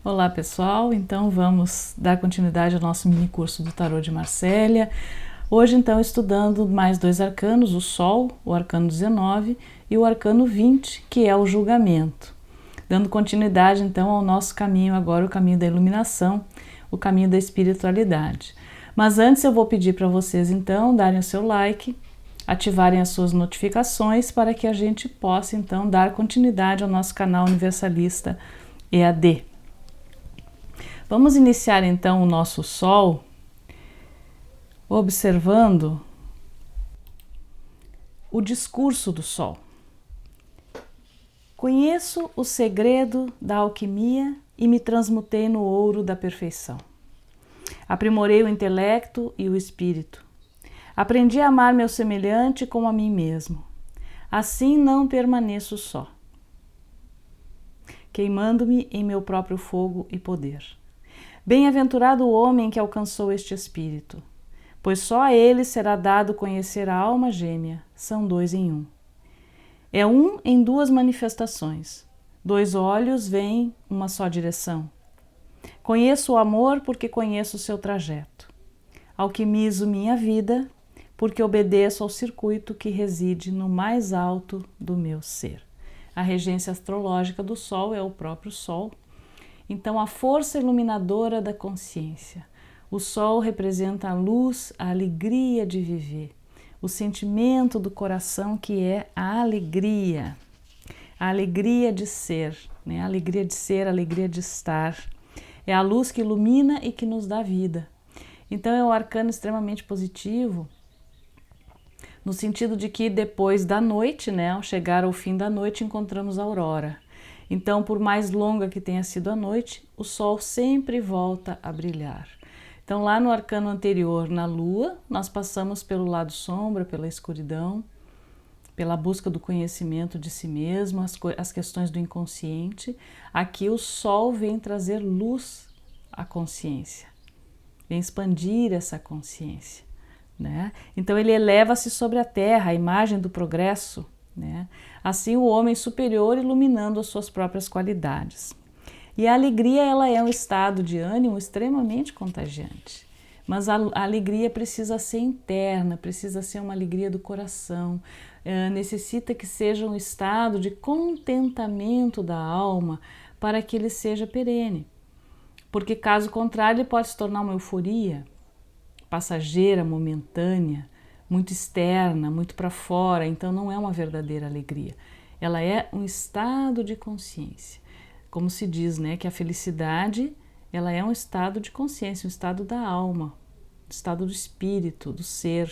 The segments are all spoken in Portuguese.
Olá pessoal, então vamos dar continuidade ao nosso mini curso do Tarô de Marsella. Hoje então estudando mais dois arcanos, o Sol, o arcano 19 e o arcano 20, que é o julgamento. Dando continuidade então ao nosso caminho agora, o caminho da iluminação, o caminho da espiritualidade. Mas antes eu vou pedir para vocês então darem o seu like, ativarem as suas notificações para que a gente possa então dar continuidade ao nosso canal Universalista EAD. Vamos iniciar então o nosso Sol observando o discurso do Sol. Conheço o segredo da alquimia e me transmutei no ouro da perfeição. Aprimorei o intelecto e o espírito. Aprendi a amar meu semelhante como a mim mesmo. Assim não permaneço só, queimando-me em meu próprio fogo e poder. Bem-aventurado o homem que alcançou este espírito, pois só a ele será dado conhecer a alma gêmea, são dois em um. É um em duas manifestações, dois olhos veem uma só direção. Conheço o amor porque conheço o seu trajeto. Alquimizo minha vida porque obedeço ao circuito que reside no mais alto do meu ser. A regência astrológica do Sol é o próprio Sol. Então, a força iluminadora da consciência. O Sol representa a luz, a alegria de viver, o sentimento do coração que é a alegria de ser, né? A alegria de ser, a alegria de estar. É a luz que ilumina e que nos dá vida. Então, é um arcano extremamente positivo, no sentido de que depois da noite, né, ao chegar ao fim da noite, encontramos a aurora. Então, por mais longa que tenha sido a noite, o Sol sempre volta a brilhar. Então, lá no arcano anterior, na Lua, nós passamos pelo lado sombra, pela escuridão, pela busca do conhecimento de si mesmo, as questões do inconsciente. Aqui o Sol vem trazer luz à consciência, vem expandir essa consciência, né? Então, ele eleva-se sobre a Terra, a imagem do progresso, né? Assim o homem superior iluminando as suas próprias qualidades. E a alegria, ela é um estado de ânimo extremamente contagiante, mas a alegria precisa ser interna, precisa ser uma alegria do coração, necessita que seja um estado de contentamento da alma para que ele seja perene, porque caso contrário ele pode se tornar uma euforia passageira, momentânea, muito externa, muito para fora, então não é uma verdadeira alegria. Ela é um estado de consciência. Como se diz, né, que a felicidade, ela é um estado de consciência, um estado da alma, um estado do espírito, do ser.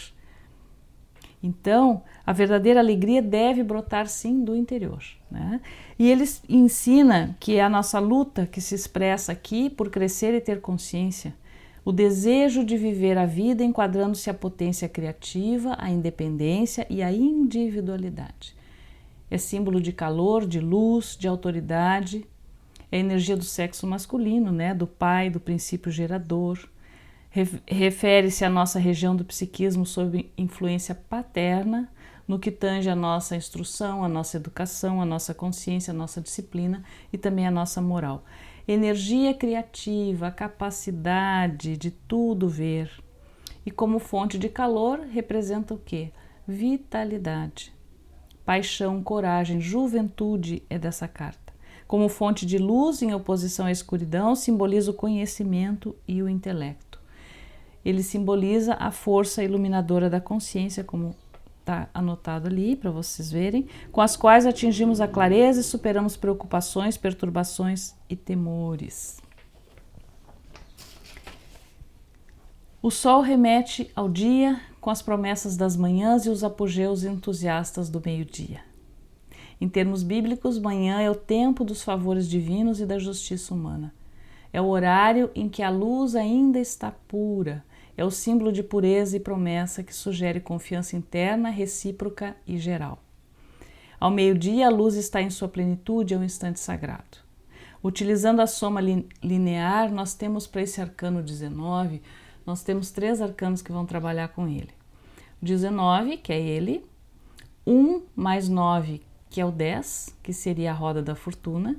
Então, a verdadeira alegria deve brotar sim do interior, né? E ele ensina que é a nossa luta que se expressa aqui por crescer e ter consciência, o desejo de viver a vida enquadrando-se a potência criativa, a independência e a individualidade. É símbolo de calor, de luz, de autoridade, é a energia do sexo masculino, né? Do pai, do princípio gerador. Refere-se à nossa região do psiquismo sob influência paterna, no que tange a nossa instrução, a nossa educação, a nossa consciência, a nossa disciplina e também a nossa moral. Energia criativa, a capacidade de tudo ver. E como fonte de calor representa o quê? Vitalidade, paixão, coragem, juventude é dessa carta. Como fonte de luz em oposição à escuridão, simboliza o conhecimento e o intelecto. Ele simboliza a força iluminadora da consciência, como está anotado ali para vocês verem, com as quais atingimos a clareza e superamos preocupações, perturbações e temores. O Sol remete ao dia com as promessas das manhãs e os apogeus entusiastas do meio-dia. Em termos bíblicos, manhã é o tempo dos favores divinos e da justiça humana. É o horário em que a luz ainda está pura. É o símbolo de pureza e promessa que sugere confiança interna, recíproca e geral. Ao meio-dia, a luz está em sua plenitude, é um instante sagrado. Utilizando a soma linear, nós temos para esse arcano 19, nós temos 3 arcanos que vão trabalhar com ele. 19, que é ele, 1 mais 9, que é o 10, que seria a roda da fortuna,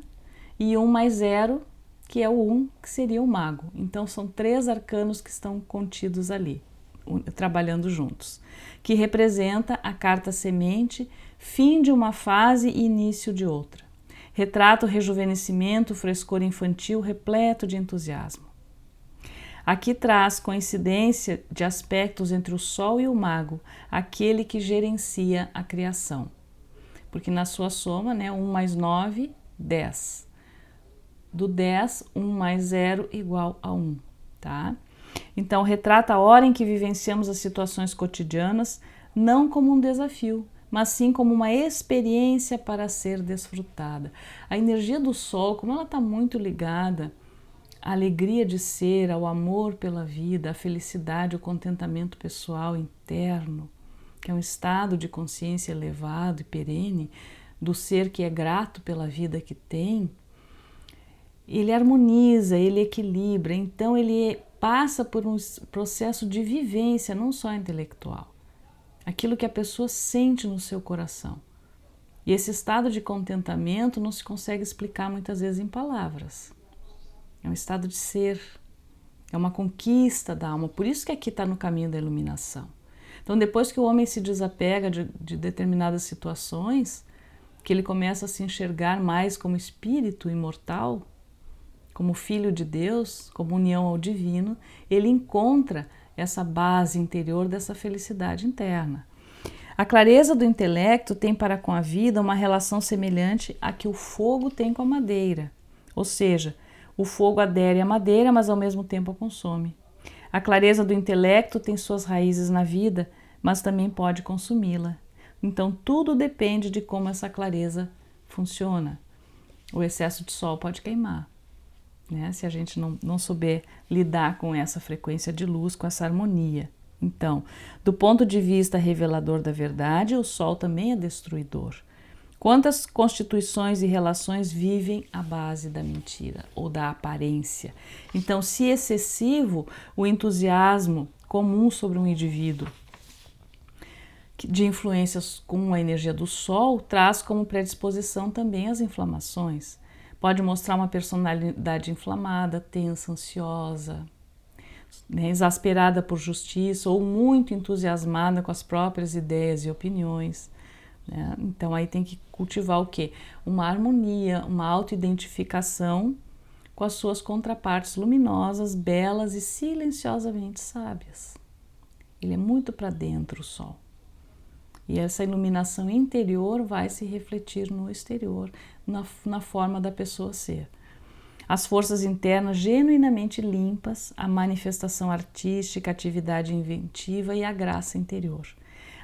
e 1 mais 0, que é o 1, que seria o mago. Então são 3 arcanos que estão contidos ali, trabalhando juntos, que representa a carta semente, fim de uma fase e início de outra. Retrata o rejuvenescimento, o frescor infantil repleto de entusiasmo. Aqui traz coincidência de aspectos entre o Sol e o Mago, aquele que gerencia a criação. Porque na sua soma, 1 mais 9, 10. Do 10, 1 mais 0 igual a 1, tá? Então, retrata a hora em que vivenciamos as situações cotidianas, não como um desafio, mas sim como uma experiência para ser desfrutada. A energia do Sol, como ela está muito ligada à alegria de ser, ao amor pela vida, à felicidade, ao contentamento pessoal interno, que é um estado de consciência elevado e perene, do ser que é grato pela vida que tem, ele harmoniza, ele equilibra, então ele passa por um processo de vivência, não só intelectual. Aquilo que a pessoa sente no seu coração. E esse estado de contentamento não se consegue explicar muitas vezes em palavras. É um estado de ser, é uma conquista da alma, por isso que aqui está no caminho da iluminação. Então depois que o homem se desapega de determinadas situações, que ele começa a se enxergar mais como espírito imortal, como filho de Deus, como união ao divino, ele encontra essa base interior dessa felicidade interna. A clareza do intelecto tem para com a vida uma relação semelhante à que o fogo tem com a madeira, ou seja, o fogo adere à madeira, mas ao mesmo tempo a consome. A clareza do intelecto tem suas raízes na vida, mas também pode consumi-la. Então tudo depende de como essa clareza funciona. O excesso de sol pode queimar, se a gente não souber lidar com essa frequência de luz, com essa harmonia. Então, do ponto de vista revelador da verdade, o sol também é destruidor. Quantas constituições e relações vivem à base da mentira ou da aparência? Então, se excessivo, o entusiasmo comum sobre um indivíduo de influências com a energia do sol traz como predisposição também as inflamações. Pode mostrar uma personalidade inflamada, tensa, ansiosa, exasperada por justiça ou muito entusiasmada com as próprias ideias e opiniões. Então aí tem que cultivar o quê? Uma harmonia, uma autoidentificação com as suas contrapartes luminosas, belas e silenciosamente sábias. Ele é muito para dentro, o sol. E essa iluminação interior vai se refletir no exterior, na forma da pessoa ser. As forças internas genuinamente limpas, a manifestação artística, a atividade inventiva e a graça interior.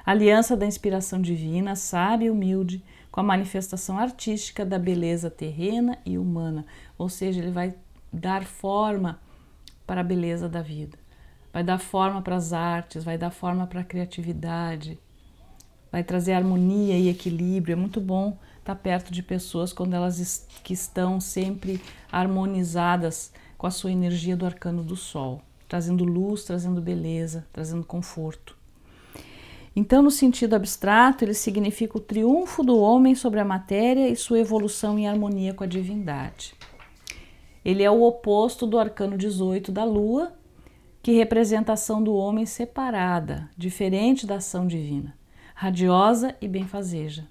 A aliança da inspiração divina, sábia e humilde, com a manifestação artística da beleza terrena e humana. Ou seja, ele vai dar forma para a beleza da vida, vai dar forma para as artes, vai dar forma para a criatividade, vai trazer harmonia e equilíbrio. É muito bom estar perto de pessoas quando elas que estão sempre harmonizadas com a sua energia do arcano do sol, trazendo luz, trazendo beleza, trazendo conforto. Então, no sentido abstrato, ele significa o triunfo do homem sobre a matéria e sua evolução em harmonia com a divindade. Ele é o oposto do arcano 18 da lua, que representa a ação do homem separada, diferente da ação divina, radiosa e benfazeja.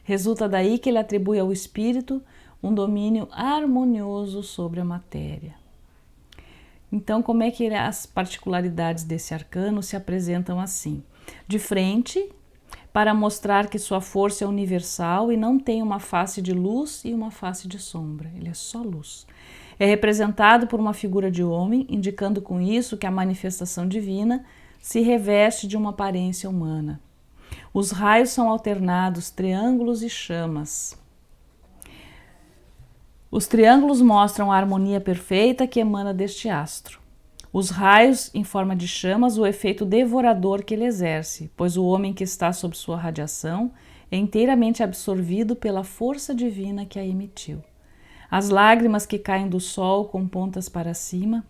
Resulta daí que ele atribui ao espírito um domínio harmonioso sobre a matéria. Então, como é que as particularidades desse arcano se apresentam assim? De frente, para mostrar que sua força é universal e não tem uma face de luz e uma face de sombra, ele é só luz. É representado por uma figura de homem, indicando com isso que a manifestação divina se reveste de uma aparência humana. Os raios são alternados, triângulos e chamas. Os triângulos mostram a harmonia perfeita que emana deste astro. Os raios, em forma de chamas, o efeito devorador que ele exerce, pois o homem que está sob sua radiação é inteiramente absorvido pela força divina que a emitiu. As lágrimas que caem do sol com pontas para cima,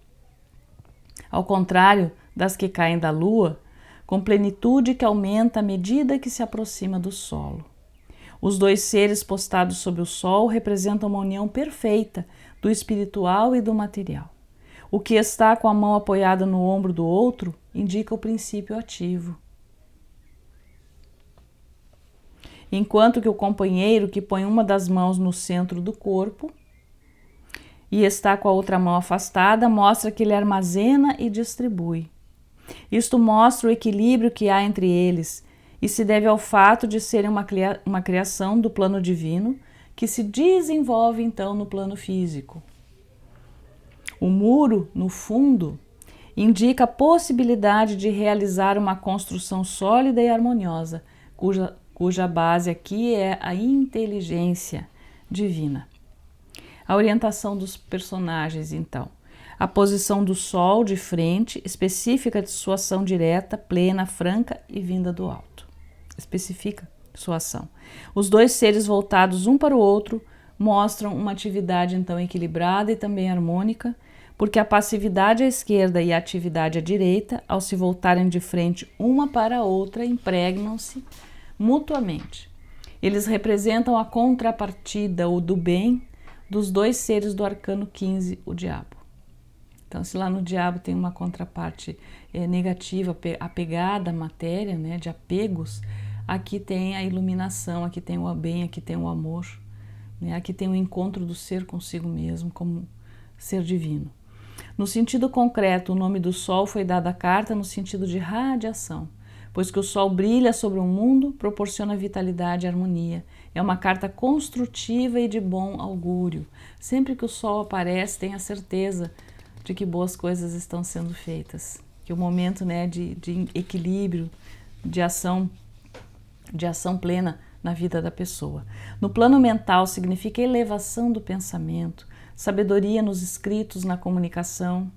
ao contrário das que caem da lua, com plenitude que aumenta à medida que se aproxima do solo. Os dois seres postados sob o sol representam uma união perfeita do espiritual e do material. O que está com a mão apoiada no ombro do outro indica o princípio ativo. Enquanto que o companheiro que põe uma das mãos no centro do corpo e está com a outra mão afastada, mostra que ele armazena e distribui. Isto mostra o equilíbrio que há entre eles e se deve ao fato de serem uma criação do plano divino que se desenvolve então no plano físico. O muro, no fundo, indica a possibilidade de realizar uma construção sólida e harmoniosa, cuja base aqui é a inteligência divina. A orientação dos personagens, então. A posição do Sol de frente, específica de sua ação direta, plena, franca e vinda do alto. Especifica sua ação. Os dois seres voltados um para o outro mostram uma atividade, então, equilibrada e também harmônica, porque a passividade à esquerda e a atividade à direita, ao se voltarem de frente uma para a outra, impregnam-se mutuamente. Eles representam a contrapartida, o do bem, dos dois seres do arcano 15, o diabo. Então, se lá no diabo tem uma contraparte negativa, apegada à matéria, né, de apegos, aqui tem a iluminação, aqui tem o bem, aqui tem o amor, né, aqui tem o encontro do ser consigo mesmo, como ser divino. No sentido concreto, o nome do Sol foi dado à carta no sentido de radiação, pois que o Sol brilha sobre o mundo, proporciona vitalidade e harmonia. É uma carta construtiva e de bom augúrio. Sempre que o Sol aparece, tenha certeza de que boas coisas estão sendo feitas, que o momento, né, de equilíbrio, de ação plena na vida da pessoa. No plano mental, significa elevação do pensamento, sabedoria nos escritos, na comunicação,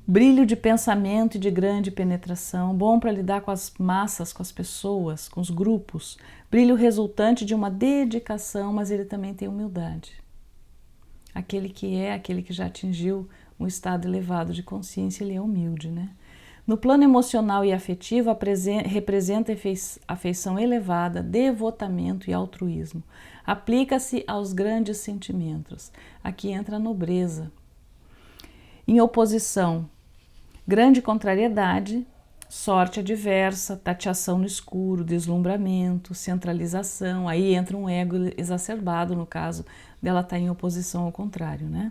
brilho de pensamento e de grande penetração, bom para lidar com as massas, com as pessoas, com os grupos, brilho resultante de uma dedicação, mas ele também tem humildade. Aquele que já atingiu um estado elevado de consciência, ele é humilde, né? No plano emocional e afetivo, representa afeição elevada, devotamento e altruísmo. Aplica-se aos grandes sentimentos. Aqui entra a nobreza. Em oposição, grande contrariedade, sorte adversa, tateação no escuro, deslumbramento, centralização. Aí entra um ego exacerbado, no caso dela estar em oposição ao contrário, né?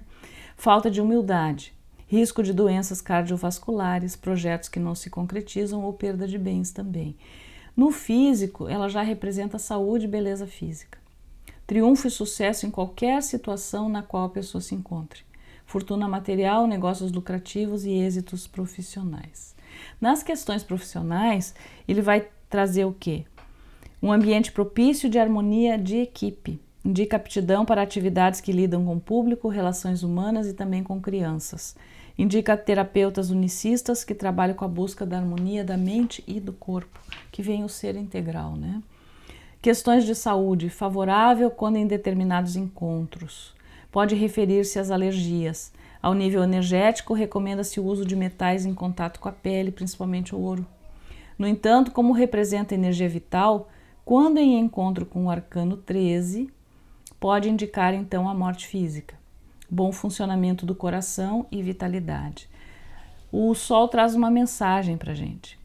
Falta de humildade, risco de doenças cardiovasculares, projetos que não se concretizam ou perda de bens também. No físico, ela já representa saúde e beleza física. Triunfo e sucesso em qualquer situação na qual a pessoa se encontre. Fortuna material, negócios lucrativos e êxitos profissionais. Nas questões profissionais, ele vai trazer o quê? Um ambiente propício de harmonia de equipe. Indica aptidão para atividades que lidam com o público, relações humanas e também com crianças. Indica terapeutas unicistas que trabalham com a busca da harmonia da mente e do corpo, que vem o ser integral, né? Questões de saúde, favorável quando em determinados encontros. Pode referir-se às alergias. Ao nível energético, recomenda-se o uso de metais em contato com a pele, principalmente o ouro. No entanto, como representa energia vital, quando em encontro com o arcano 13, pode indicar então a morte física. Bom funcionamento do coração e vitalidade. O Sol traz uma mensagem para a gente.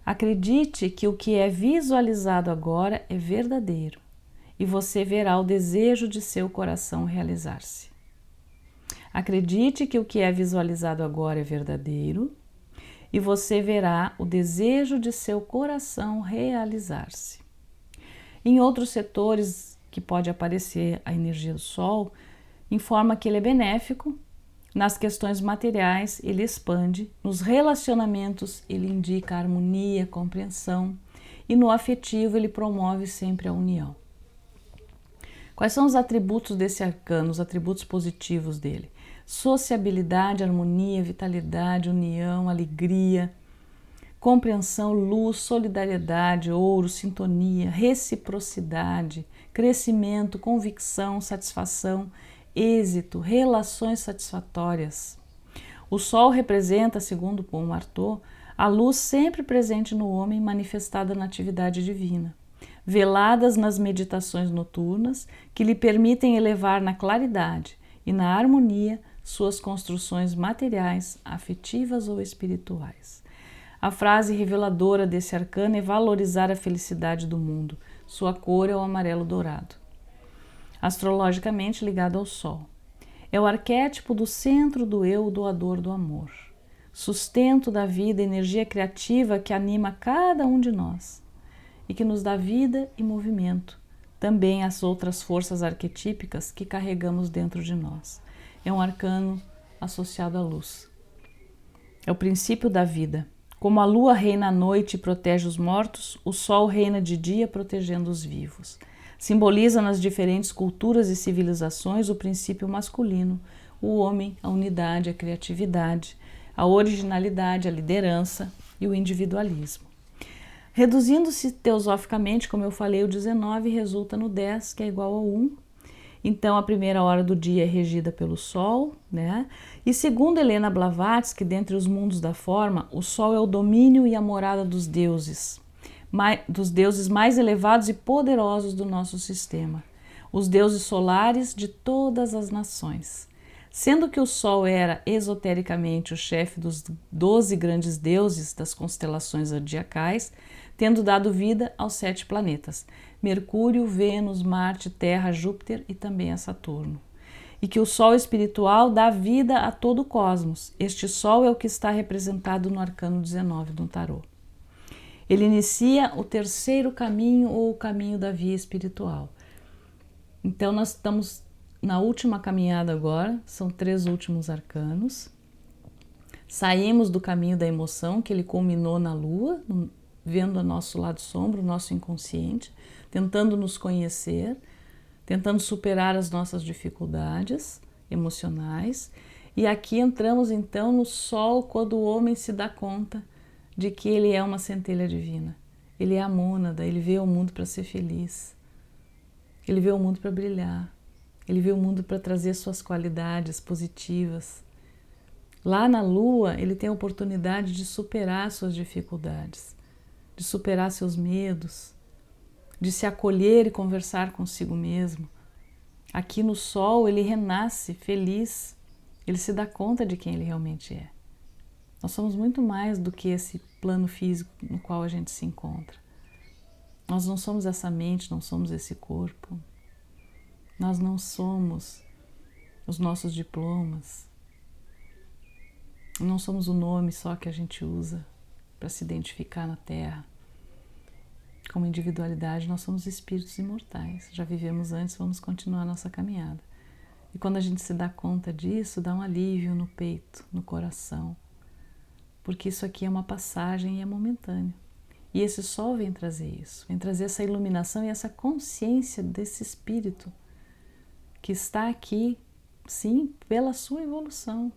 Acredite que o que é visualizado agora é verdadeiro e você verá o desejo de seu coração realizar-se. Acredite que o que é visualizado agora é verdadeiro e você verá o desejo de seu coração realizar-se. Em outros setores que pode aparecer a energia do Sol, informa que ele é benéfico. Nas questões materiais, ele expande. Nos relacionamentos, ele indica harmonia, compreensão. E no afetivo, ele promove sempre a união. Quais são os atributos desse arcano, os atributos positivos dele? Sociabilidade, harmonia, vitalidade, união, alegria, compreensão, luz, solidariedade, ouro, sintonia, reciprocidade, crescimento, convicção, satisfação, êxito, relações satisfatórias. O Sol representa, segundo Paul Marteau, a luz sempre presente no homem manifestada na atividade divina, veladas nas meditações noturnas que lhe permitem elevar na claridade e na harmonia suas construções materiais, afetivas ou espirituais. A frase reveladora desse arcano é valorizar a felicidade do mundo. Sua cor é o amarelo dourado, astrologicamente ligado ao Sol. É o arquétipo do centro do eu, doador do amor, sustento da vida, energia criativa que anima cada um de nós e que nos dá vida e movimento, também as outras forças arquetípicas que carregamos dentro de nós. É um arcano associado à luz. É o princípio da vida. Como a lua reina à noite e protege os mortos, o sol reina de dia protegendo os vivos. Simboliza nas diferentes culturas e civilizações o princípio masculino, o homem, a unidade, a criatividade, a originalidade, a liderança e o individualismo. Reduzindo-se teosoficamente, como eu falei, o 19 resulta no 10, que é igual ao 1. Então, a primeira hora do dia é regida pelo Sol, né? E segundo Helena Blavatsky, dentre os mundos da forma, o Sol é o domínio e a morada dos deuses mais elevados e poderosos do nosso sistema, os deuses solares de todas as nações. Sendo que o Sol era esotericamente o chefe dos 12 grandes deuses das constelações zodiacais, tendo dado vida aos 7 planetas, Mercúrio, Vênus, Marte, Terra, Júpiter e também a Saturno. E que o Sol espiritual dá vida a todo o cosmos. Este Sol é o que está representado no arcano 19 do tarô. Ele inicia o terceiro caminho ou o caminho da via espiritual. Então nós estamos na última caminhada agora, são 3 últimos arcanos. Saímos do caminho da emoção, que ele culminou na Lua, vendo o nosso lado sombra, o nosso inconsciente, tentando nos conhecer, tentando superar as nossas dificuldades emocionais. E aqui entramos então no Sol, quando o homem se dá conta de que ele é uma centelha divina. Ele é a mônada, ele veio ao mundo para ser feliz. Ele veio ao mundo para brilhar. Ele veio ao mundo para trazer suas qualidades positivas. Lá na Lua, ele tem a oportunidade de superar suas dificuldades, de superar seus medos, de se acolher e conversar consigo mesmo. Aqui no Sol, ele renasce feliz, ele se dá conta de quem ele realmente é. Nós somos muito mais do que esse plano físico no qual a gente se encontra. Nós não somos essa mente, não somos esse corpo. Nós não somos os nossos diplomas. Não somos o nome só que a gente usa para se identificar na Terra. Como individualidade, nós somos espíritos imortais. Já vivemos antes, vamos continuar a nossa caminhada. E quando a gente se dá conta disso, dá um alívio no peito, no coração. Porque isso aqui é uma passagem e é momentâneo. E esse Sol vem trazer isso, vem trazer essa iluminação e essa consciência desse espírito que está aqui, sim, pela sua evolução.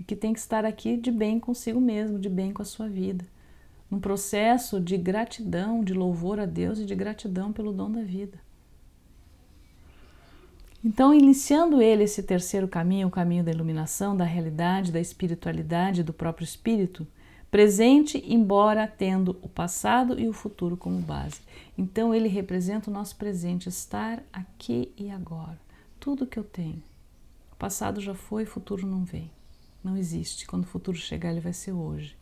E que tem que estar aqui de bem consigo mesmo, de bem com a sua vida. Num processo de gratidão, de louvor a Deus e de gratidão pelo dom da vida. Então, iniciando ele esse terceiro caminho, o caminho da iluminação, da realidade, da espiritualidade, do próprio espírito, presente, embora tendo o passado e o futuro como base. Então, ele representa o nosso presente, estar aqui e agora. Tudo que eu tenho. O passado já foi, o futuro não vem. Não existe. Quando o futuro chegar, ele vai ser hoje.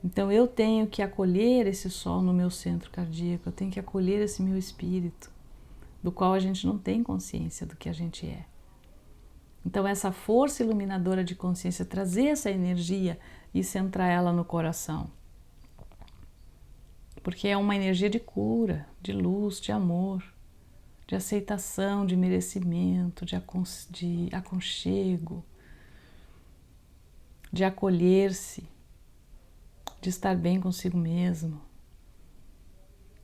Então, eu tenho que acolher esse Sol no meu centro cardíaco, eu tenho que acolher esse meu espírito, do qual a gente não tem consciência do que a gente é. Então, essa força iluminadora de consciência, trazer essa energia e centrar ela no coração. Porque é uma energia de cura, de luz, de amor, de aceitação, de merecimento, de aconchego, de acolher-se, de estar bem consigo mesmo.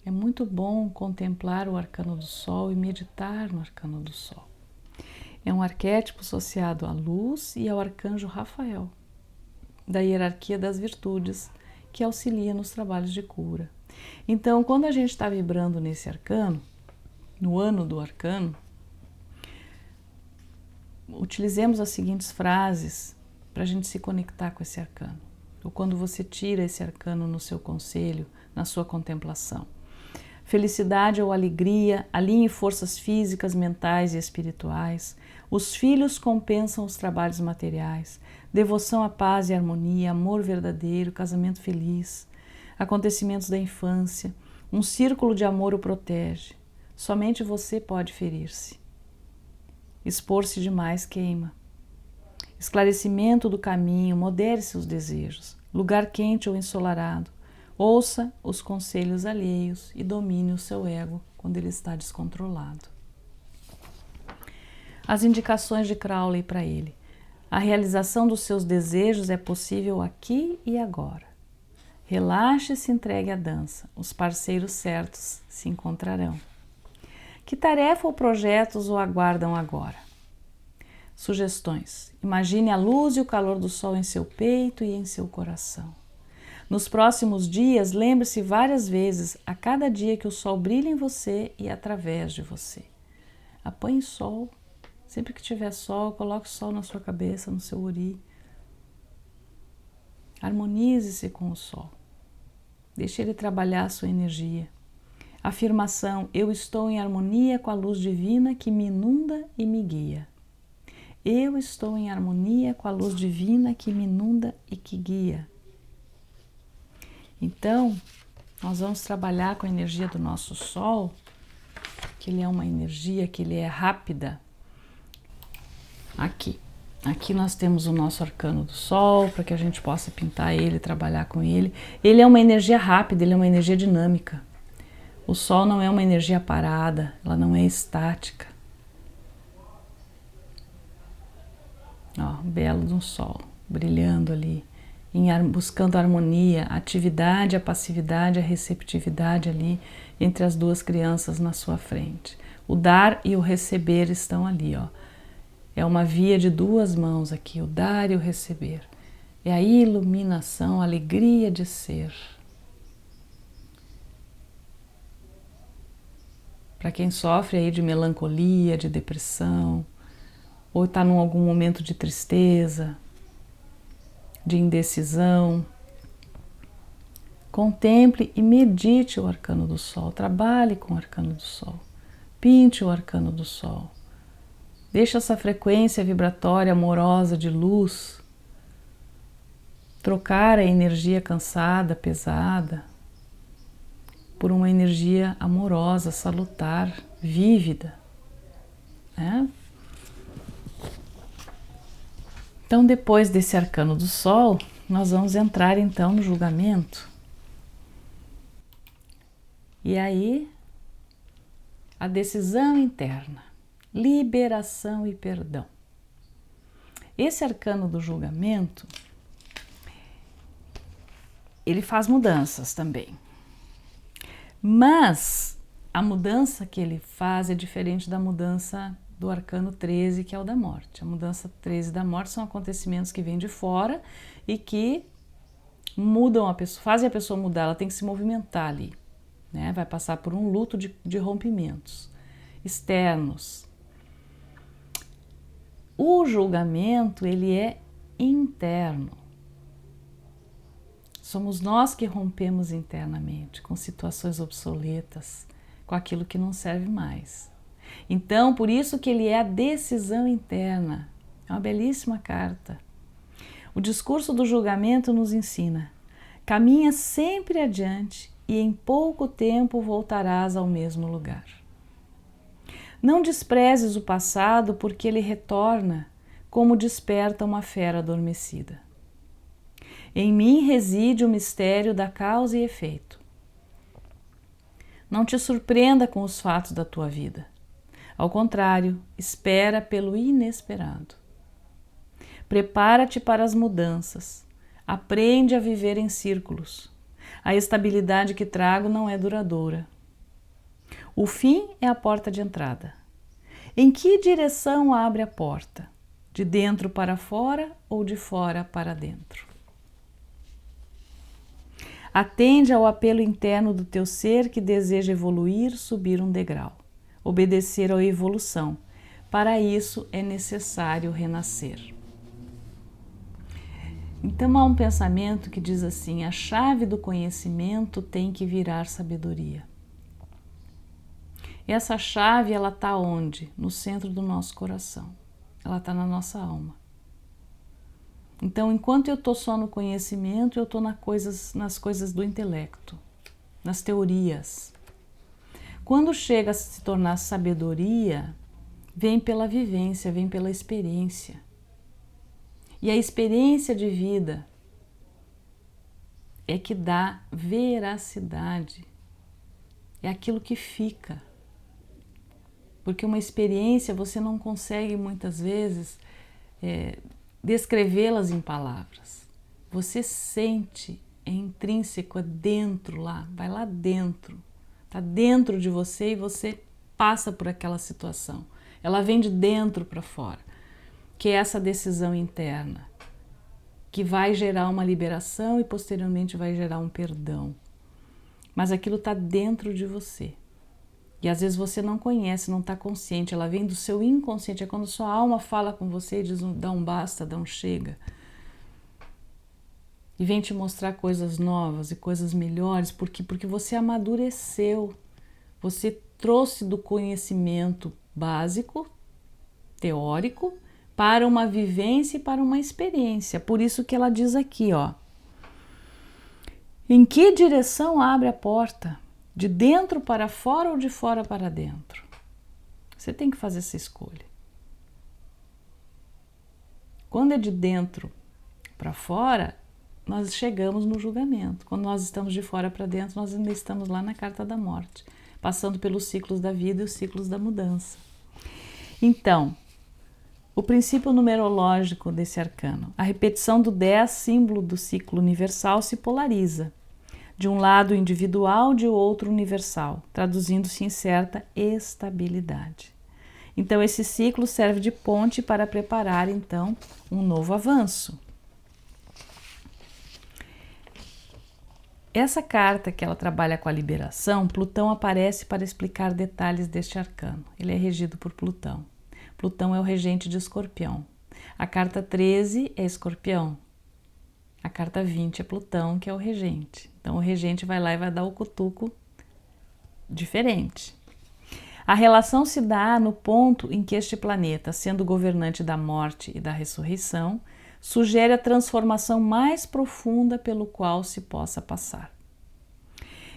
É muito bom contemplar o arcano do Sol e meditar no arcano do Sol. É um arquétipo associado à luz e ao arcanjo Rafael, da hierarquia das virtudes, que auxilia nos trabalhos de cura. Então, quando a gente está vibrando nesse arcano, no ano do arcano, utilizemos as seguintes frases para a gente se conectar com esse arcano. Ou quando você tira esse arcano no seu conselho, na sua contemplação. felicidade ou alegria, alinhe forças físicas, mentais e espirituais. Os filhos compensam os trabalhos materiais. Devoção à paz e harmonia, amor verdadeiro, casamento feliz, acontecimentos da infância. Um círculo de amor o protege. Somente você pode ferir-se. Expor-se demais queima. Esclarecimento do caminho, modere seus desejos. Lugar quente ou ensolarado. Ouça os conselhos alheios e domine o seu ego quando ele está descontrolado. As indicações de Crowley para ele. A realização dos seus desejos é possível aqui e agora. Relaxe e se entregue à dança. Os parceiros certos se encontrarão. Que tarefa ou projetos o aguardam agora? Sugestões. Imagine a luz e o calor do sol em seu peito e em seu coração. Nos próximos dias, lembre-se várias vezes, a cada dia, que o sol brilha em você e através de você. Apanhe sol. Sempre que tiver sol, coloque o sol na sua cabeça, no seu uri. Harmonize-se com o sol. Deixe ele trabalhar a sua energia. Afirmação: eu estou em harmonia com a luz divina que me inunda e me guia. Eu estou em harmonia com a luz divina que me inunda e que guia. Então, nós vamos trabalhar com a energia do nosso Sol, que ele é uma energia, que ele é rápida. Aqui nós temos o nosso arcano do Sol, para que a gente possa pintar ele, trabalhar com ele. Ele é uma energia rápida, ele é uma energia dinâmica. O Sol não é uma energia parada, ela não é estática. Ó, belo de um Sol, brilhando ali. Buscando a harmonia, a atividade, a passividade, a receptividade ali entre as duas crianças na sua frente. O dar e o receber estão ali, ó. É uma via de duas mãos aqui, o dar e o receber. É a iluminação, a alegria de ser. Para quem sofre aí de melancolia, de depressão, ou está em algum momento de tristeza, de indecisão, contemple e medite o arcano do Sol, trabalhe com o arcano do Sol, pinte o arcano do Sol, deixe essa frequência vibratória amorosa de luz trocar a energia cansada, pesada, por uma energia amorosa, salutar, vívida, né? Então, depois desse arcano do Sol, nós vamos entrar então no julgamento. E aí, a decisão interna, liberação e perdão. Esse arcano do julgamento, ele faz mudanças também. Mas a mudança que ele faz é diferente da mudança do arcano 13, que é o da morte. A mudança 13 da morte são acontecimentos que vêm de fora e que mudam a pessoa, fazem a pessoa mudar, ela tem que se movimentar ali, né? Vai passar por um luto de rompimentos externos. O julgamento, ele é interno. Somos nós que rompemos internamente com situações obsoletas, com aquilo que não serve mais. Então, por isso que ele é a decisão interna. É uma belíssima carta. O discurso do julgamento nos ensina: caminha sempre adiante e em pouco tempo voltarás ao mesmo lugar. Não desprezes o passado, porque ele retorna como desperta uma fera adormecida. Em mim reside o mistério da causa e efeito. Não te surpreenda com os fatos da tua vida. Ao contrário, espera pelo inesperado. Prepara-te para as mudanças. Aprende a viver em círculos. A estabilidade que trago não é duradoura. O fim é a porta de entrada. Em que direção abre a porta? De dentro para fora ou de fora para dentro? Atende ao apelo interno do teu ser que deseja evoluir, subir um degrau, obedecer à evolução. Para isso é necessário renascer. Então há um pensamento que diz assim: a chave do conhecimento tem que virar sabedoria. Essa chave, ela está onde? No centro do nosso coração. Ela está na nossa alma. Então, enquanto eu estou só no conhecimento, eu estou nas coisas do intelecto, nas teorias. Quando chega a se tornar sabedoria, vem pela vivência, vem pela experiência. E a experiência de vida é que dá veracidade. É aquilo que fica. Porque uma experiência você não consegue muitas vezes descrevê-las em palavras. Você sente, é intrínseco, é dentro lá, vai lá dentro. Está dentro de você e você passa por aquela situação. Ela vem de dentro para fora, que é essa decisão interna, que vai gerar uma liberação e posteriormente vai gerar um perdão. Mas aquilo está dentro de você. E às vezes você não conhece, não está consciente, ela vem do seu inconsciente, é quando sua alma fala com você e diz, dá um basta, dá um chega. E vem te mostrar coisas novas e coisas melhores, porque você amadureceu, você trouxe do conhecimento básico, teórico, para uma vivência e para uma experiência. Por isso que ela diz aqui, ó, em que direção abre a porta? De dentro para fora ou de fora para dentro? Você tem que fazer essa escolha. Quando é de dentro para fora, nós chegamos no julgamento. Quando nós estamos de fora para dentro, nós ainda estamos lá na carta da morte, passando pelos ciclos da vida e os ciclos da mudança. Então, o princípio numerológico desse arcano, a repetição do 10, símbolo do ciclo universal, se polariza. De um lado individual, de outro universal, traduzindo-se em certa estabilidade. Então, esse ciclo serve de ponte para preparar, então, um novo avanço. Essa carta que ela trabalha com a liberação, Plutão aparece para explicar detalhes deste arcano. Ele é regido por Plutão. Plutão é o regente de Escorpião. A carta 13 é Escorpião. A carta 20 é Plutão, que é o regente. Então, o regente vai lá e vai dar o cutuco diferente. A relação se dá no ponto em que este planeta, sendo governante da morte e da ressurreição, sugere a transformação mais profunda pelo qual se possa passar.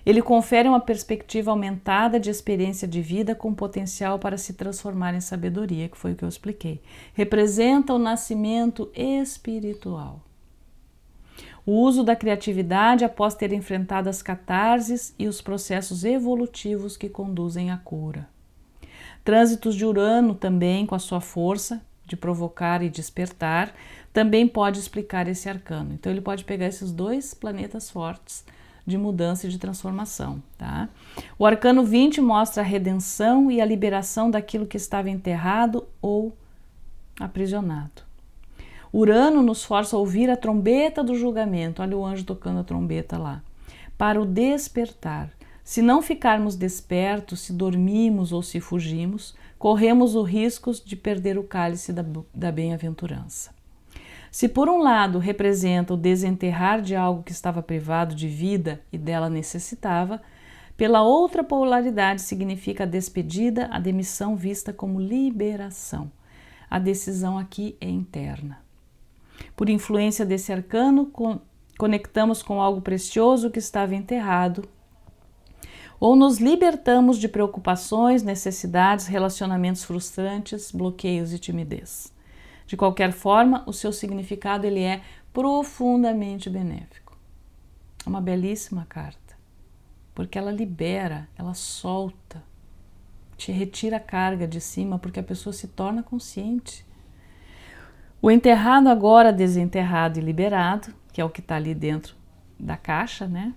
Ele confere uma perspectiva aumentada de experiência de vida com potencial para se transformar em sabedoria, que foi o que eu expliquei. Representa o nascimento espiritual. O uso da criatividade após ter enfrentado as catarses e os processos evolutivos que conduzem à cura. Trânsitos de Urano também, com a sua força de provocar e despertar, também pode explicar esse arcano. Então ele pode pegar esses dois planetas fortes de mudança e de transformação, tá? O arcano 20 mostra a redenção e a liberação daquilo que estava enterrado ou aprisionado. Urano nos força a ouvir a trombeta do julgamento, olha o anjo tocando a trombeta lá, para o despertar. Se não ficarmos despertos, se dormimos ou se fugimos, corremos o risco de perder o cálice da bem-aventurança. Se por um lado representa o desenterrar de algo que estava privado de vida e dela necessitava, pela outra polaridade significa a despedida, a demissão vista como liberação. A decisão aqui é interna. Por influência desse arcano, conectamos com algo precioso que estava enterrado, ou nos libertamos de preocupações, necessidades, relacionamentos frustrantes, bloqueios e timidez. De qualquer forma, o seu significado ele é profundamente benéfico. É uma belíssima carta, porque ela libera, ela solta, te retira a carga de cima, porque a pessoa se torna consciente. O enterrado agora desenterrado e liberado, que é o que está ali dentro da caixa, né?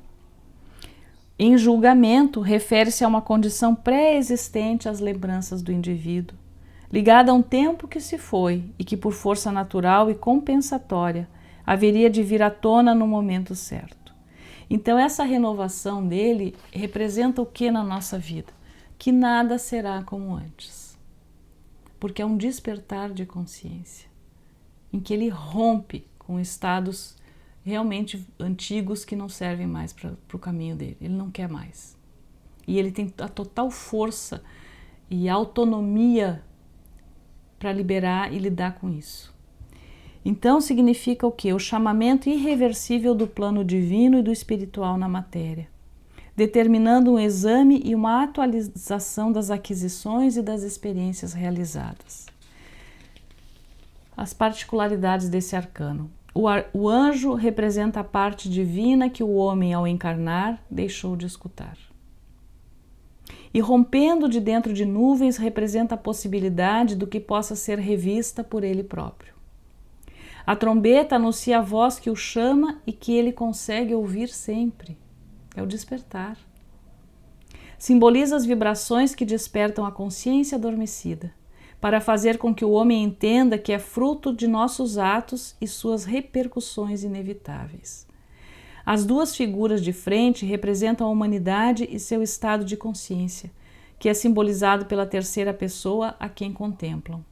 Em julgamento, refere-se a uma condição pré-existente às lembranças do indivíduo, ligada a um tempo que se foi e que, por força natural e compensatória, haveria de vir à tona no momento certo. Então, essa renovação dele representa o que na nossa vida? Que nada será como antes, porque é um despertar de consciência, em que ele rompe com estados realmente antigos que não servem mais para o caminho dele. Ele não quer mais. E ele tem a total força e autonomia para liberar e lidar com isso. Então significa o quê? O chamamento irreversível do plano divino e do espiritual na matéria, determinando um exame e uma atualização das aquisições e das experiências realizadas. As particularidades desse arcano. O anjo representa a parte divina que o homem, ao encarnar, deixou de escutar. E rompendo de dentro de nuvens, representa a possibilidade do que possa ser revista por ele próprio. A trombeta anuncia a voz que o chama e que ele consegue ouvir sempre. É o despertar. Simboliza as vibrações que despertam a consciência adormecida, para fazer com que o homem entenda que é fruto de nossos atos e suas repercussões inevitáveis. As duas figuras de frente representam a humanidade e seu estado de consciência, que é simbolizado pela terceira pessoa a quem contemplam.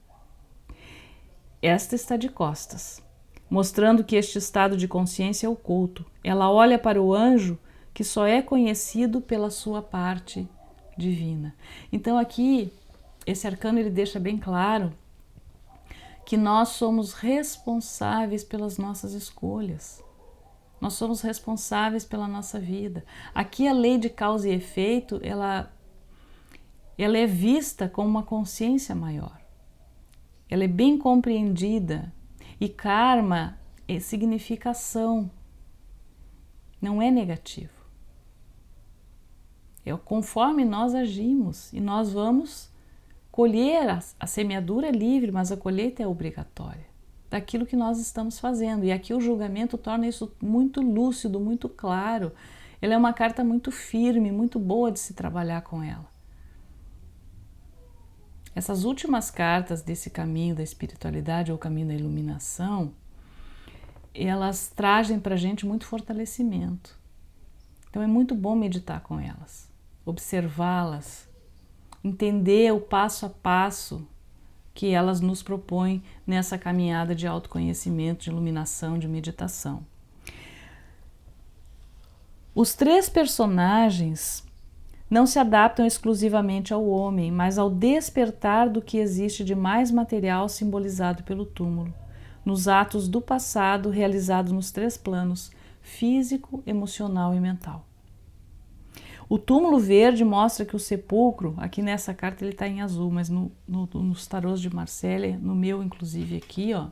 Esta está de costas, mostrando que este estado de consciência é oculto. Ela olha para o anjo, que só é conhecido pela sua parte divina. Então aqui, esse arcano ele deixa bem claro que nós somos responsáveis pelas nossas escolhas. Nós somos responsáveis pela nossa vida. Aqui a lei de causa e efeito, ela é vista como uma consciência maior. Ela é bem compreendida. E karma significa ação. Não é negativo. É conforme nós agimos e nós vamos colher. A semeadura é livre, mas a colheita é obrigatória daquilo que nós estamos fazendo. E aqui o julgamento torna isso muito lúcido, muito claro. Ela é uma carta muito firme, muito boa de se trabalhar com ela. Essas últimas cartas desse caminho da espiritualidade ou caminho da iluminação, elas trazem para a gente muito fortalecimento. Então é muito bom meditar com elas, observá-las, entender o passo a passo que elas nos propõem nessa caminhada de autoconhecimento, de iluminação, de meditação. Os três personagens não se adaptam exclusivamente ao homem, mas ao despertar do que existe de mais material simbolizado pelo túmulo, nos atos do passado realizados nos três planos, físico, emocional e mental. O túmulo verde mostra que o sepulcro, aqui nessa carta ele está em azul, mas nos tarôs de Marcélia, no meu inclusive aqui, ó,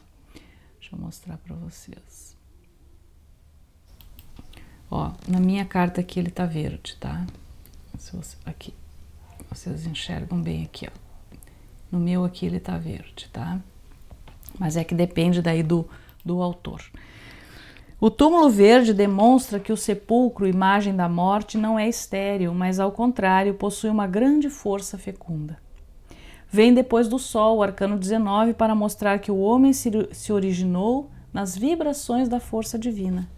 deixa eu mostrar para vocês. Ó, na minha carta aqui ele está verde, tá? Aqui, vocês enxergam bem aqui, ó. No meu aqui ele está verde, tá? Mas é que depende daí do autor. O túmulo verde demonstra que o sepulcro, imagem da morte, não é estéril, mas ao contrário, possui uma grande força fecunda. Vem depois do Sol, o arcano 19, para mostrar que o homem se originou nas vibrações da força divina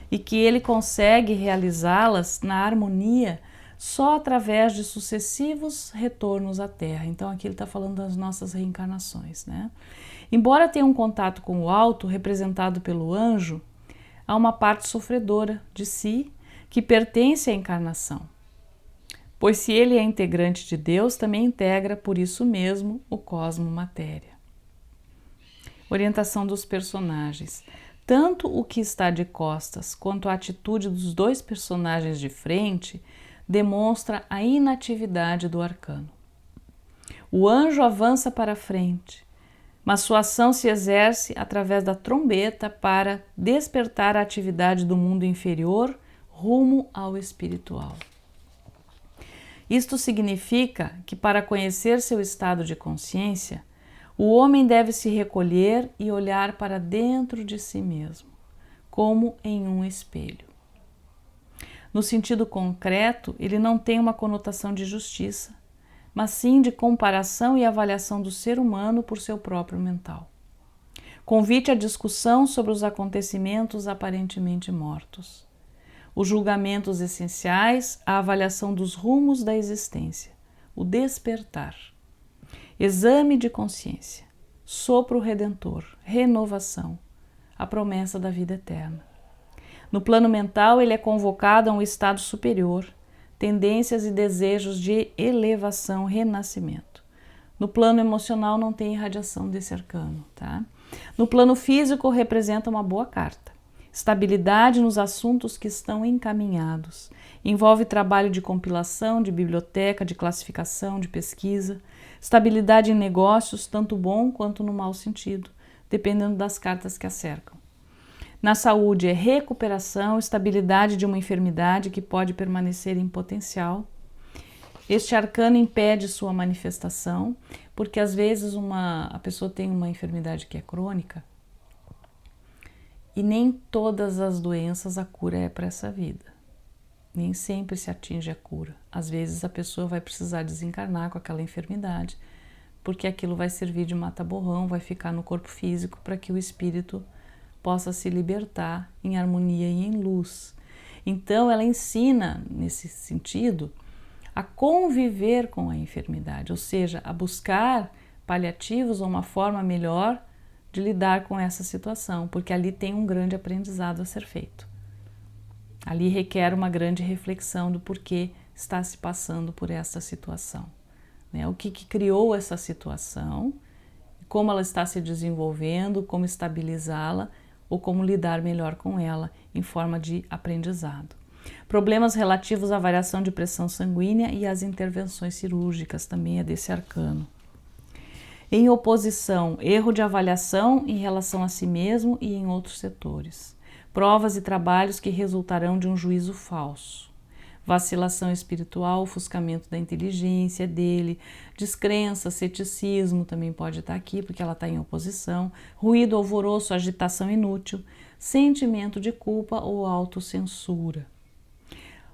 e que ele consegue realizá-las na harmonia só através de sucessivos retornos à Terra. Então aqui ele está falando das nossas reencarnações, né? Embora tenha um contato com o alto, representado pelo anjo, há uma parte sofredora de si que pertence à encarnação. Pois se ele é integrante de Deus, também integra, por isso mesmo, o cosmo-matéria. Orientação dos personagens. Tanto o que está de costas quanto a atitude dos dois personagens de frente demonstra a inatividade do arcano. O anjo avança para frente, mas sua ação se exerce através da trombeta para despertar a atividade do mundo inferior rumo ao espiritual. Isto significa que, para conhecer seu estado de consciência, o homem deve se recolher e olhar para dentro de si mesmo, como em um espelho. No sentido concreto, ele não tem uma conotação de justiça, mas sim de comparação e avaliação do ser humano por seu próprio mental. Convite à discussão sobre os acontecimentos aparentemente mortos, os julgamentos essenciais, a avaliação dos rumos da existência, o despertar, exame de consciência, sopro redentor, renovação, a promessa da vida eterna. No plano mental, ele é convocado a um estado superior, tendências e desejos de elevação, renascimento. No plano emocional não tem irradiação desse arcano, tá? No plano físico representa uma boa carta. Estabilidade nos assuntos que estão encaminhados. Envolve trabalho de compilação, de biblioteca, de classificação, de pesquisa. Estabilidade em negócios, tanto bom quanto no mau sentido, dependendo das cartas que a cercam. Na saúde é recuperação, estabilidade de uma enfermidade que pode permanecer em potencial. Este arcano impede sua manifestação, porque às vezes a pessoa tem uma enfermidade que é crônica e nem todas as doenças a cura é para essa vida. Nem sempre se atinge a cura. Às vezes a pessoa vai precisar desencarnar com aquela enfermidade, porque aquilo vai servir de mata-borrão, vai ficar no corpo físico para que o espírito possa se libertar em harmonia e em luz. Então ela ensina, nesse sentido, a conviver com a enfermidade, ou seja, a buscar paliativos ou uma forma melhor de lidar com essa situação, porque ali tem um grande aprendizado a ser feito. Ali requer uma grande reflexão do porquê está se passando por essa situação, né? O que criou essa situação, como ela está se desenvolvendo, como estabilizá-la ou como lidar melhor com ela em forma de aprendizado. Problemas relativos à variação de pressão sanguínea e às intervenções cirúrgicas também é desse arcano. Em oposição, erro de avaliação em relação a si mesmo e em outros setores. Provas e trabalhos que resultarão de um juízo falso. Vacilação espiritual, ofuscamento da inteligência dele, descrença, ceticismo também pode estar aqui, porque ela está em oposição, ruído, alvoroço, agitação inútil, sentimento de culpa ou autocensura.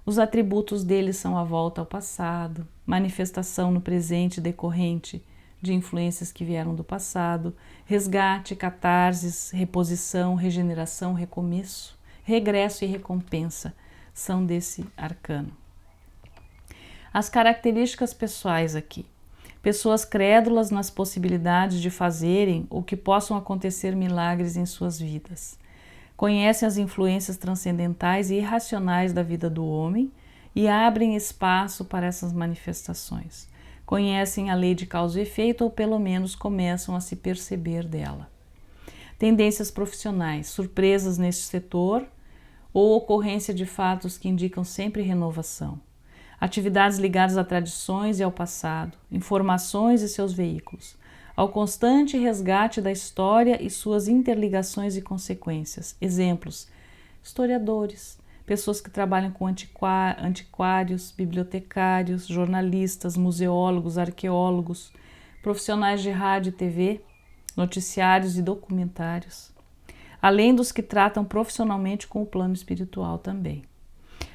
Os atributos dele são a volta ao passado, manifestação no presente decorrente de influências que vieram do passado, resgate, catarses, reposição, regeneração, recomeço, regresso e recompensa são desse arcano. As características pessoais aqui. Pessoas crédulas nas possibilidades de fazerem ou que possam acontecer milagres em suas vidas. Conhecem as influências transcendentais e irracionais da vida do homem e abrem espaço para essas manifestações. Conhecem a lei de causa e efeito ou pelo menos começam a se perceber dela. Tendências profissionais, surpresas neste setor ou ocorrência de fatos que indicam sempre renovação. Atividades ligadas a tradições e ao passado, informações e seus veículos. Ao constante resgate da história e suas interligações e consequências. Exemplos: historiadores, pessoas que trabalham com antiquários, bibliotecários, jornalistas, museólogos, arqueólogos, profissionais de rádio e TV, noticiários e documentários, além dos que tratam profissionalmente com o plano espiritual também.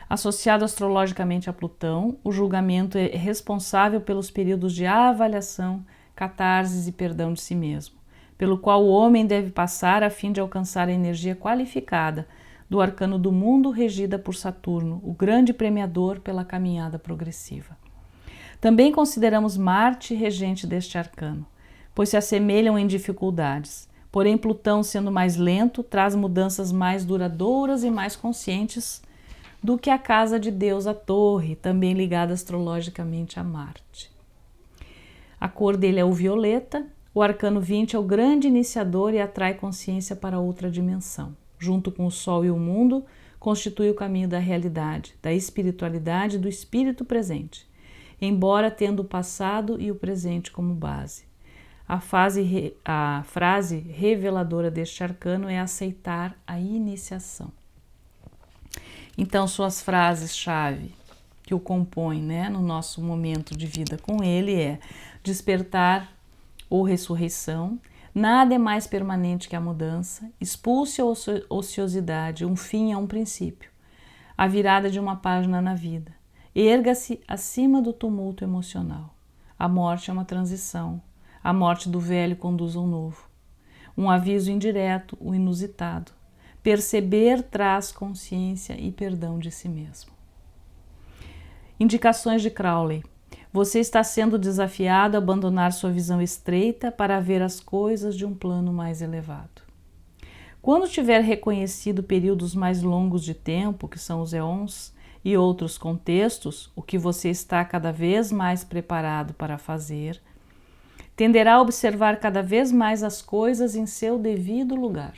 Associado astrologicamente a Plutão, o julgamento é responsável pelos períodos de avaliação, catarses e perdão de si mesmo, pelo qual o homem deve passar a fim de alcançar a energia qualificada do arcano do mundo regida por Saturno, o grande premiador pela caminhada progressiva. Também consideramos Marte regente deste arcano, pois se assemelham em dificuldades, porém Plutão, sendo mais lento, traz mudanças mais duradouras e mais conscientes do que a casa de Deus, a Torre, também ligada astrologicamente a Marte. A cor dele é o violeta, o arcano 20 é o grande iniciador e atrai consciência para outra dimensão. Junto com o Sol e o mundo, constitui o caminho da realidade, da espiritualidade e do espírito presente, embora tendo o passado e o presente como base. A frase reveladora deste arcano é aceitar a iniciação. Então, suas frases-chave que o compõem, no nosso momento de vida com ele é despertar ou ressurreição, nada é mais permanente que a mudança, expulse a ociosidade, um fim é um princípio, a virada de uma página na vida, erga-se acima do tumulto emocional, a morte é uma transição, a morte do velho conduz ao novo, um aviso indireto, o inusitado, perceber traz consciência e perdão de si mesmo. Indicações de Crowley. Você está sendo desafiado a abandonar sua visão estreita para ver as coisas de um plano mais elevado. Quando tiver reconhecido períodos mais longos de tempo, que são os éons, e outros contextos, o que você está cada vez mais preparado para fazer, Tenderá a observar cada vez mais as coisas em seu devido lugar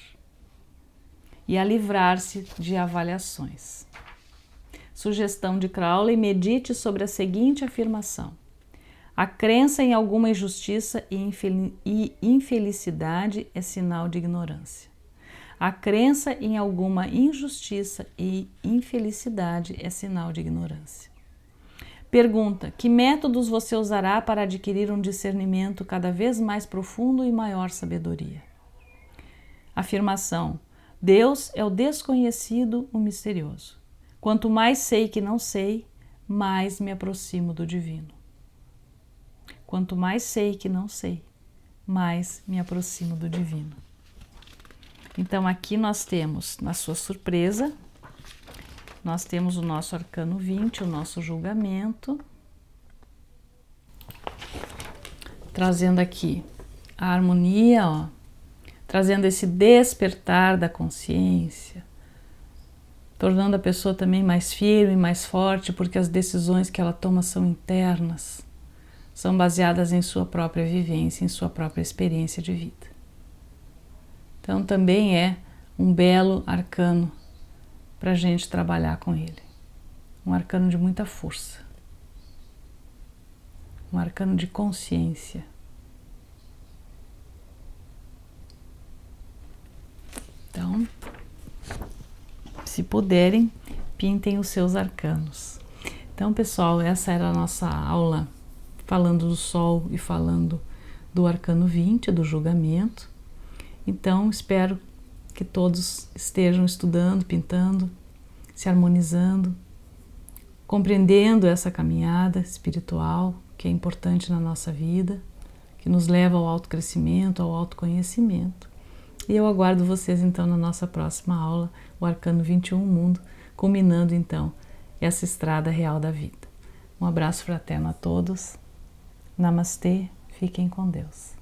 e a livrar-se de avaliações. Sugestão de Crowley: medite sobre a seguinte afirmação: a crença em alguma injustiça e infelicidade é sinal de ignorância. A crença em alguma injustiça e infelicidade é sinal de ignorância. Pergunta: que métodos você usará para adquirir um discernimento cada vez mais profundo e maior sabedoria? Afirmação: Deus é o desconhecido, o misterioso. Quanto mais sei que não sei, mais me aproximo do divino. Quanto mais sei que não sei, mais me aproximo do divino. Então aqui nós temos, na sua surpresa, nós temos o nosso arcano 20, o nosso julgamento, trazendo aqui a harmonia, ó, trazendo esse despertar da consciência, tornando a pessoa também mais firme, mais forte, porque as decisões que ela toma são internas, são baseadas em sua própria vivência, em sua própria experiência de vida. Então também é um belo arcano para a gente trabalhar com ele. Um arcano de muita força. Um arcano de consciência. Então, se puderem, pintem os seus arcanos. Então, pessoal, essa era a nossa aula falando do Sol e falando do arcano 20, do julgamento. Então, espero que todos estejam estudando, pintando, se harmonizando, compreendendo essa caminhada espiritual que é importante na nossa vida, que nos leva ao autocrescimento, ao autoconhecimento. E eu aguardo vocês então na nossa próxima aula, o Arcano 21 Mundo, culminando então essa estrada real da vida. Um abraço fraterno a todos. Namastê, fiquem com Deus.